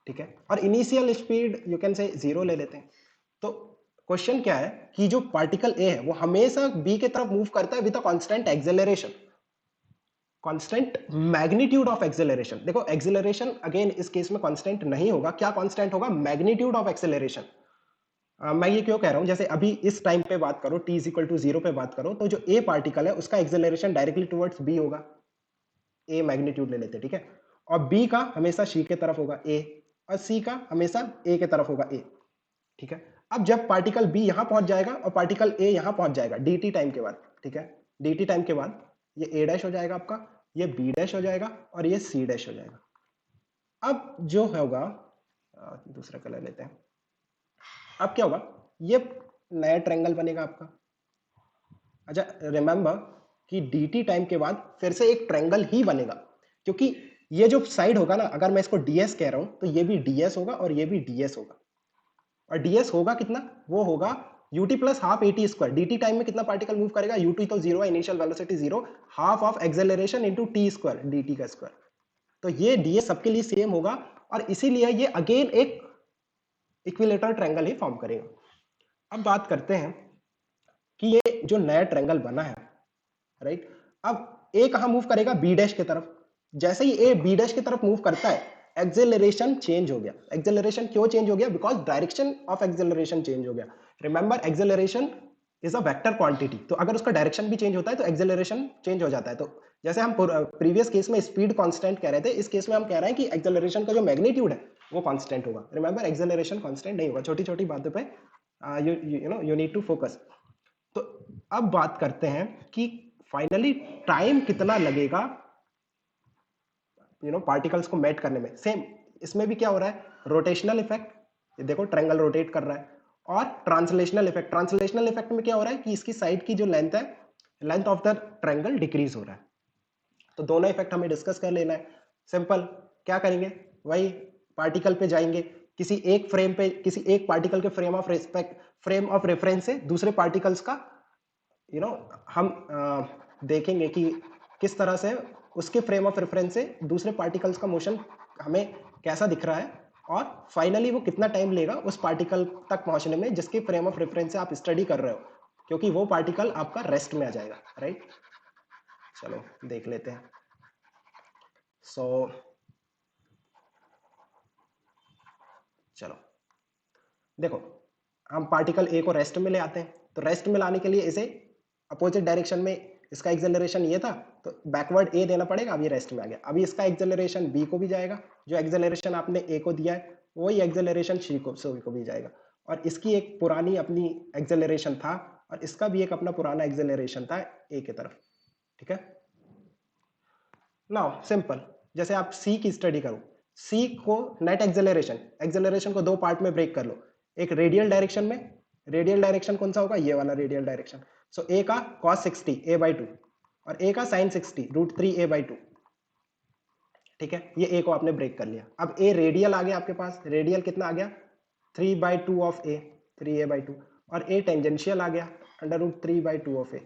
ठीक है। और initial speed you can say 0 ले लेते हैं। तो क्वेश्चन क्या है कि जो पार्टिकल ए है वो हमेशा बी के तरफ मूव करता है with a constant acceleration, constant magnitude of acceleration. देखो एक्सेलरेशन अगेन इस केस में कांस्टेंट नहीं होगा, क्या कांस्टेंट होगा, मैग्नीट्यूड ऑफ एक्सेलरेशन। मैं ये क्यों कह रहा हूं, जैसे अभी इस टाइम पे बात करो, t इक्वल टू 0 पे बात करो, तो जो a पार्टिकल है उसका एक्सेलरेशन डायरेक्टली टुवर्ड्स b होगा, a मैग्नीट्यूड ले लेते हैं, ठीक है। और b का हमेशा c के तरफ होगा a, और c का हमेशा a के तरफ होगा a, ठीक है। अब जब पार्टिकल b यहां पहुंच जाएगा और पार्टिकल a यहां पहुंच जाएगा dt टाइम के बाद, ठीक है, dt टाइम के बाद ये a डैश हो जाएगा आपका, ये b डैश हो जाएगा और ये c डैश हो जाएगा। अब जो होगा, दूसरा कलर लेते हैं, अब क्या होगा, ये नया ट्रायंगल बनेगा आपका। अच्छा रिमेंबर कि dt टाइम के बाद फिर से एक ट्रायंगल ही बनेगा, क्योंकि ये जो साइड होगा ना, अगर मैं इसको ds कह रहा हूं तो ये भी ds होगा और ये भी ds होगा। और ds होगा कितना, वो होगा ut plus half at square. dt time में कितना पार्टिकल मूव करेगा, ut तो 0 है, initial velocity 0, half of acceleration into t square, dt का स्क्वायर। तो ये ds सबके लिए सेम होगा और इसीलिए ये अगेन एक इक्विलेटरल ट्रायंगल ही फॉर्म करेगा। अब बात करते हैं कि ये जो नया ट्रायंगल बना है, राइट, अब ए कहां मूव करेगा, बी डैश की तरफ। जैसे ही ए बी डैश की तरफ मूव करता है, एक्सेलरेशन चेंज हो गया। एक्सेलरेशन क्यों चेंज हो गया, because direction of acceleration change हो गया। Remember acceleration is a vector quantity, तो अगर उसका डायरेक्शन भी चेंज होता है तो एक्सेलरेशन चेंज हो जाता है। तो जैसे हम प्रीवियस केस में स्पीड कांस्टेंट कह रहे थे, इस केस में हम कह रहे हैं कि एक्सेलरेशन का जो मैग्नीट्यूड है वो कांस्टेंट होगा। रिमेंबर एक्सेलरेशन कांस्टेंट नहीं होगा, छोटी छोटी बातों पे यू नीड टू फोकस। तो अब बात करते हैं कि फाइनली टाइम कितना लगेगा पार्टिकल्स को मेट करने में। सेम इसमें भी क्या हो रहा है, रोटेशनल इफेक्ट, ये देखो ट्रायंगल रोटेट कर रहा है, और ट्रांसलेशनल इफेक्ट। ट्रांसलेशनल इफेक्ट में क्या हो रहा है कि इसकी साइड की जो लेंथ है, length of the triangle decrease हो रहा है। तो दोनों इफेक्ट हमें डिस्कस कर लेना है। सिंपल, क्या करेंगे, वही पार्टिकल पे जाएंगे, किसी एक फ्रेम पे, किसी एक पार्टिकल के फ्रेम ऑफ रेफरेंस से दूसरे पार्टिकल्स का हम देखेंगे कि किस तरह से उसके फ्रेम ऑफ रेफरेंस से दूसरे पार्टिकल्स का मोशन हमें कैसा दिख रहा है, और फाइनली वो कितना टाइम लेगा उस पार्टिकल तक पहुंचने में जिसके फ्रेम ऑफ रेफरेंस से आप स्टडी कर रहे हो, क्योंकि वो पार्टिकल आपका रेस्ट में आ जाएगा, राइट। चलो देख लेते हैं। सो चलो देखो, हम पार्टिकल ए को रेस्ट में ले आते हैं, तो रेस्ट में लाने के लिए इसे अपोजिट डायरेक्शन में, इसका एक्सेलरेशन ये था तो बैकवर्ड ए देना पड़ेगा, अब ये रेस्ट में आ गया। अभी इसका एक्सेलरेशन बी को भी जाएगा, जो एक्सेलरेशन आपने ए को दिया है वही एक्सेलरेशन सी को भी जाएगा, और इसकी एक पुरानी अपनी एक्सेलरेशन था और इसका भी एक अपना पुराना एक्सेलरेशन था ए की तरफ, ठीक है। नाउ सिंपल, जैसे आप सी की स्टडी करो, सी को नेट एक्सेलरेशन, एक्सेलरेशन को दो पार्ट में ब्रेक कर लो, एक रेडियल डायरेक्शन में, रेडियल डायरेक्शन कौन सा होगा, ये वाला रेडियल डायरेक्शन। सो ए का cos 60 a बाई 2 और ए का sin 60 √3 a बाई 2, ठीक है। ये ए को आपने ब्रेक कर लिया। अब ए रेडियल आ गया आपके पास, रेडियल कितना आ गया, 3/2 ऑफ ए, 3a/2, और ए टेंजेंशियल आ गया √3/2 ऑफ ए।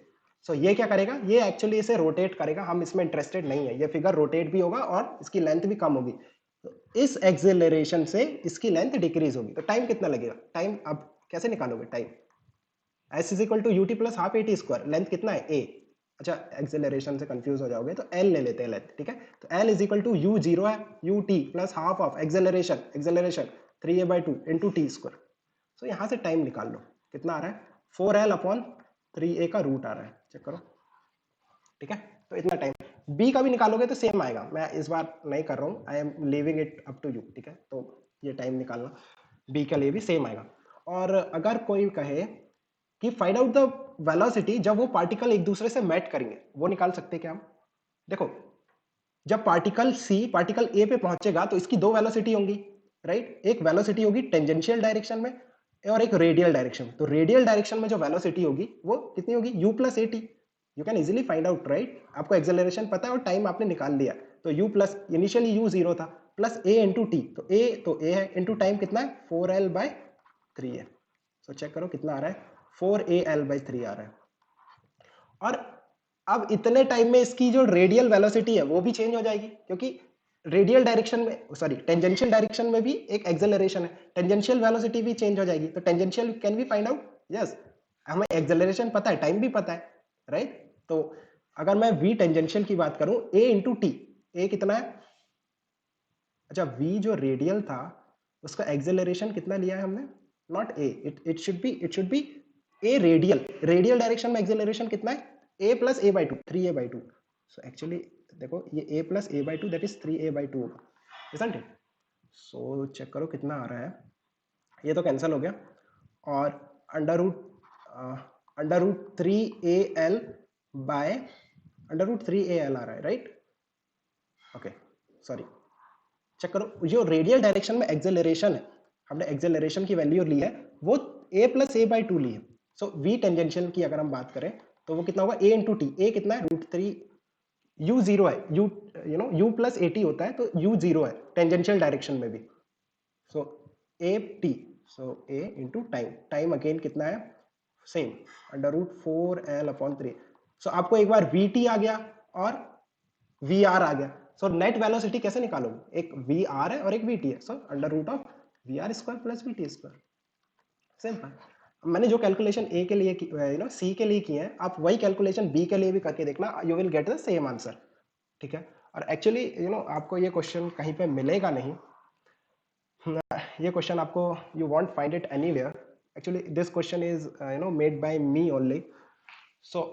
सो ये क्या करेगा, ये एक्चुअली इसे रोटेट करेगा, हम इसमें इंटरेस्टेड नहीं है। ये फिगर रोटेट भी होगा और इसकी लेंथ भी कम होगी, तो इस एक्सेलरेशन से इसकी लेंथ डिक्रीज होगी। तो टाइम कितना लगेगा, टाइम अब कैसे निकालोगे time, s is equal to u t plus half a t square, length कितना है ए, अच्छा एक्सेलरेशन से कंफ्यूज हो जाओगे तो एल ले लेते हैं लेंथ, ठीक है। तो L is equal to u zero है, u t plus half of acceleration, acceleration 3a/2 into t square. So यहाँ से टाइम निकाल लो, कितना आ रहा है, 4l/3a का रूट आ रहा है, चेक करो, ठीक है। तो इतना टाइम, बी का भी निकालोगे तो सेम आएगा, मैं इस बार नहीं कर रहा हूँ, I am leaving it up to you, ठीक है। तो ये टाइम निकालना बी के लिए भी सेम आएगा। और अगर कोई कहे कि फाइंड आउट द वेलोसिटी जब वो पार्टिकल एक दूसरे से मैट करेंगे, वो निकाल सकते हैं क्या हम, देखो जब पार्टिकल सी पार्टिकल ए पे पहुंचेगा तो इसकी दो वेलोसिटी होंगी, राइट। एक वेलोसिटी होगी टेंजेंशियल डायरेक्शन में और एक रेडियल डायरेक्शन। तो रेडियल डायरेक्शन में जो वेलोसिटी होगी वो कितनी होगी, u plus A T, you can easily find out, right. आपको एक्सेलरेशन पता है और टाइम आपने निकाल लिया, तो u plus, initially u zero था, प्लस a इंटू टी, तो a है, इंटू टाइम कितना है 4l/3 है। तो चेक करो कितना आ रहा है, 4al/3 आ रहा है। और अब इतने टाइम में इसकी जो रेडियल वेलोसिटी है वो भी चेंज हो जाएगी, क्योंकि रेडियल डायरेक्शन में, सॉरी टेंजेंशियल डायरेक्शन में भी एक एक्सेलरेशन है, टेंजेंशियल वेलोसिटी भी चेंज हो जाएगी। तो tangential can be find out, yes, हमें एक्सेलरेशन पता है, टाइम भी पता है, राइट। तो अगर मैं v टेंजेंशियल की बात करूं, a इंटू टी, ए कितना है, अच्छा v जो रेडियल था उसका एक्सेलरेशन कितना लिया है हमने, not a, it should be a radial, radial direction में एक्सेलरेशन कितना है, a plus a/2, 3a/2। So actually देखो ये a plus a/2 that is 3a/2 होगा, इजंट इट। सो चेक करो कितना आ रहा है, ये तो कैंसिल हो गया, और under root 3al by under root 3al आ रहा है, राइट। ओके, सॉरी, चेक करो जो रेडियल डायरेक्शन में एक्सेलरेशन है, हमने एक्सेलरेशन की वैल्यू ली है वो a प्लस a/2 ली है। सो v टेंजेंशियल की अगर हम बात करें तो वो कितना होगा, a इंटू टी, a कितना है √3, u जीरो है, u प्लस ए टी होता है, तो u जीरो है टेंजेंशियल डायरेक्शन में भी। सो a t, so a into time, time again कितना है, सेम √4l/3। सो आपको एक बार vt आ गया और vr आ गया। सो नेट वेलोसिटी कैसे निकालोगे, एक vr है और एक vt है, सो √vr² प्लस vt², सिंपल। मैंने जो कैलकुलेशन ए के लिए सी के लिए की है, आप वही कैलकुलेशन बी के लिए भी करके देखना, you will get the same answer, ठीक है। और एक्चुअली आपको ये क्वेश्चन कहीं पे मिलेगा नहीं, ये क्वेश्चन आपको, you won't find it anywhere, actually this question is made by me only. So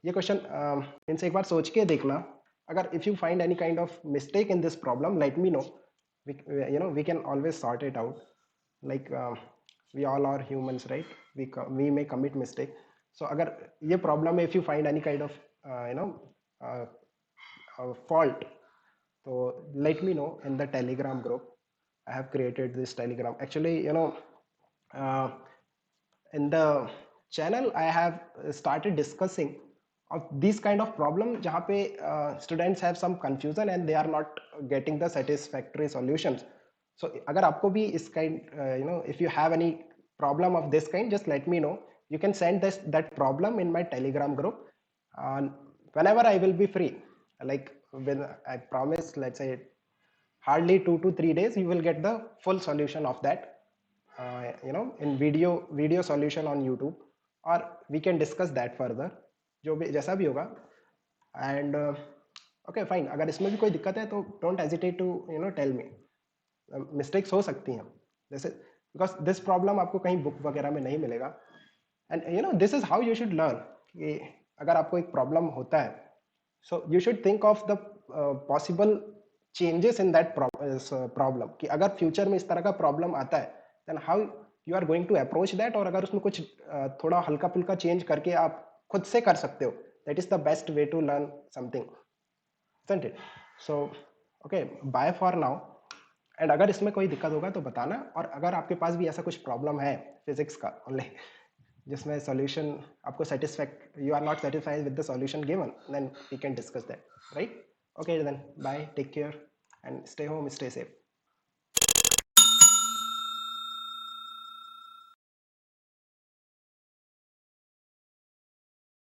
ये क्वेश्चन इनसे एक बार सोच के देखना, अगर if you find any kind of mistake in this problem let me know, we can always sort it out, like we all are humans, right, we may commit mistake, So अगर ये problem है, if you find any kind of fault, so let me know in the Telegram group. I have created this Telegram. Actually, uh, in the channel I have started discussing of these kind of problem जहाँ पे students have some confusion and they are not getting the satisfactory solutions. So अगर आपको भी इस kind if you have any problem of this kind, just let me know. You can send this that problem in my Telegram group, and whenever I will be free, like when I promise, let's say hardly 2 to 3 days, you will get the full solution of that, in video solution on YouTube, or we can discuss that further, जो भी जैसा भी होगा. And okay fine, अगर इसमें भी कोई दिक्कत है तो don't hesitate to tell me. Mistakes हो सकती हैं जैसे, बिकॉज दिस प्रॉब्लम आपको कहीं बुक वगैरह में नहीं मिलेगा. And this is how you should learn कि अगर आपको एक प्रॉब्लम होता है, so you should think of the possible changes in that problem, कि अगर फ्यूचर में इस तरह का प्रॉब्लम आता है then how you are going to approach that. और अगर उसमें कुछ थोड़ा हल्का फुल्का चेंज करके आप खुद से कर सकते हो, that is the best way to learn something, isn't it? So okay, bye for now. And अगर इसमें कोई दिक्कत होगा तो बताना, और अगर आपके पास भी ऐसा कुछ प्रॉब्लम है फिजिक्स का ओनली जिसमें सॉल्यूशन आपको सेटिस्फैक्ट, you are not satisfied with the solution given, then we can discuss that, right? Okay then bye, take care and stay home, stay safe.